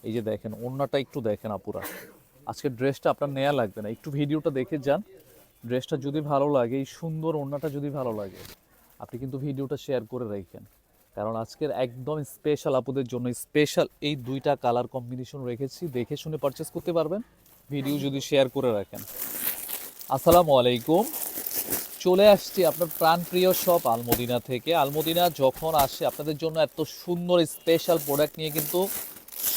এই যে দেখেন ওড়নাটা একটু দেখেন আপুরা, আজকে ড্রেসটা আপনার নেওয়া লাগবে না, একটু ভিডিওটা দেখে যান। ড্রেসটা যদি ভালো লাগে, এই সুন্দর ওড়নাটা যদি ভালো লাগে, আপনি কিন্তু ভিডিওটা শেয়ার করে রাখেন। কারণ আজকের একদম স্পেশাল আপুদের জন্য স্পেশাল এই দুইটা কালার কম্বিনেশন রেখেছি, দেখে শুনে পারচেস করতে পারবেন ভিডিও যদি শেয়ার করে রাখেন। আসসালামু আলাইকুম। চলে আসছি আপনার প্রাণপ্রিয় শপ আলমদিনা থেকে। আলমদিনা যখন আসে আপনাদের জন্য এত সুন্দর স্পেশাল প্রোডাক্ট নিয়ে কিন্তু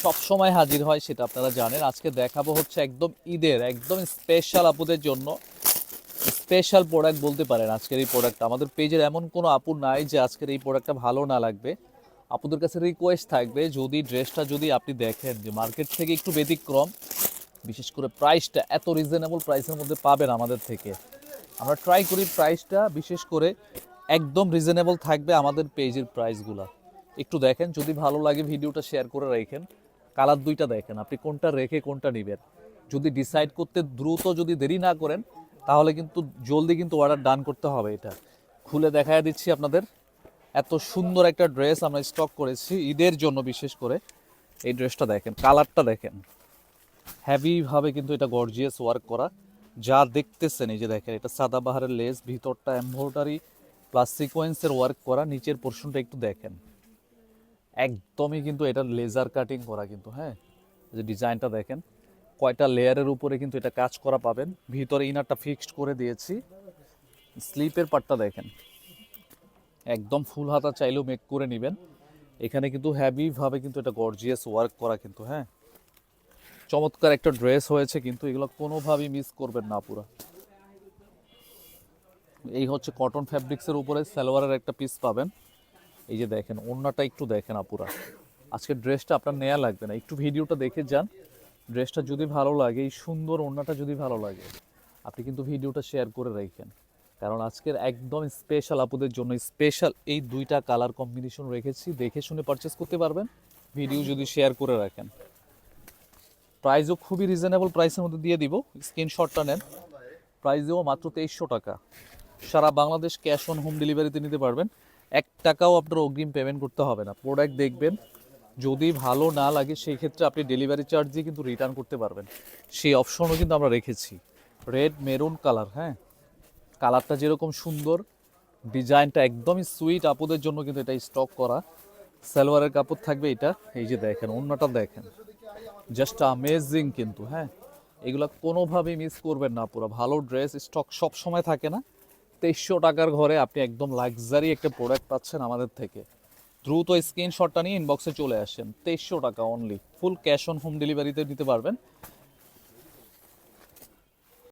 সব সময় হাজির হয়, সেটা আপনারা জানেন। আজকে দেখাবো হচ্ছে একদম ঈদের একদম স্পেশাল আপুদের জন্য স্পেশাল প্রোডাক্ট বলতে পারেন। আজকের এই প্রোডাক্টটা আমাদের পেজের এমন কোনো আপু নাই যে আজকের এই প্রোডাক্টটা ভালো না লাগবে। আপুদের কাছে রিকোয়েস্ট থাকবে, যদি ড্রেসটা যদি আপনি দেখেন যে মার্কেট থেকে একটু ব্যতিক্রম, বিশেষ করে প্রাইসটা এত রিজনেবল প্রাইসের মধ্যে পাবেন আমাদের থেকে। আমরা ট্রাই করি প্রাইসটা বিশেষ করে একদম রিজনেবল থাকবে আমাদের পেজের প্রাইসগুলো। একটু দেখেন, যদি ভালো লাগে ভিডিওটা শেয়ার করে রাখেন। কালার দুইটা দেখেন, আপনি কোনটা রেখে কোনটা নেবেন। যদি ডিসাইড করতে দ্রুত যদি দেরি না করেন, তাহলে কিন্তু জলদি কিন্তু অর্ডার ডান করতে হবে। এটা খুলে দেখায় দিচ্ছি আপনাদের। এত সুন্দর একটা ড্রেস আমরা স্টক করেছি ঈদের জন্য বিশেষ করে। এই ড্রেসটা দেখেন, কালারটা দেখেন, হ্যাভিভাবে কিন্তু এটা গর্জিয়াস ওয়ার্ক করা। যা দেখতেছেন এই যে দেখেন, এটা সাদাবাহারের লেস, ভিতরটা এমব্রয়ডারি প্লাস সিকোয়েন্সের ওয়ার্ক করা। নিচের পোর্শনটা একটু দেখেন, একদমই কিন্তু এটা লেজার কাটিং করা কিন্তু। হ্যাঁ, এই যে ডিজাইনটা দেখেন, কয়টা লেয়ারের উপরে কিন্তু এটা কাজ করা পাবেন। ভিতরে ইনারটা ফিক্সড করে দিয়েছি। স্লিপের পার্টটা দেখেন, একদম ফুল হাতা চাইলেও মেক করে নেবেন। এখানে কিন্তু হ্যাভিভাবে কিন্তু এটা গর্জিয়াস ওয়ার্ক করা কিন্তু। হ্যাঁ, চমৎকার একটা ড্রেস হয়েছে কিন্তু, এগুলো কোনোভাবেই মিস করবেন না পুরো। এই হচ্ছে কটন ফ্যাব্রিক্সের উপরে সালোয়ারের একটা পিস পাবেন। এই যে দেখেন ওড়নাটা একটু দেখেন আপুরা, আজকের ড্রেসটা আপনার নেওয়া লাগবে না, একটু ভিডিওটা দেখে যান। ড্রেসটা যদি ভালো লাগে, এই সুন্দর ওড়নাটা যদি ভালো লাগে, আপনি কিন্তু ভিডিওটা শেয়ার করে রাখেন। কারণ আজকের একদম স্পেশাল আপুদের জন্য স্পেশাল এই দুইটা কালার কম্বিনেশন রেখেছি, দেখে শুনে পারচেস করতে পারবেন ভিডিও যদি শেয়ার করে রাখেন। প্রাইসও খুবই রিজনেবল প্রাইসের মধ্যে দিয়ে দিব, স্ক্রিনশটটা নেন। প্রাইসও মাত্র 2300 টাকা। সারা বাংলাদেশ ক্যাশ অন হোম ডেলিভারিতে নিতে পারবেন। 1 টাকাও আপনার অগ্রিম পেমেন্ট করতে হবে না। প্রোডাক্ট দেখবেন, যদি ভালো না লাগে সেই ক্ষেত্রে আপনি ডেলিভারি চার্জ দিয়ে কিন্তু রিটার্ন করতে পারবেন, সেই অপশনও কিন্তু আমরা রেখেছি। Red maroon colour. হ্যাঁ, কালারটা যেরকম সুন্দর, ডিজাইনটা একদমই সুইট। আপুদের জন্য কিন্তু এটা স্টক করা। সালোয়ারের কাপড় থাকবে এটা। এই যে দেখেন ওড়নাটা দেখেন, জাস্ট আমেজিং কিন্তু। হ্যাঁ, এগুলো কোনোভাবেই মিস করবেন না। পুরো ভালো ড্রেস স্টক সব সময় থাকে না। 2300 টাকার ঘরে আপনি একদম লাক্সারি একটা প্রোডাক্ট পাচ্ছেন আমাদের থেকে। দ্রুত স্ক্রিনশটটা নিয়ে ইনবক্সে চলে আসেন। 2300 টাকা only, full cash on home ডেলিভারিতে নিতে পারবেন।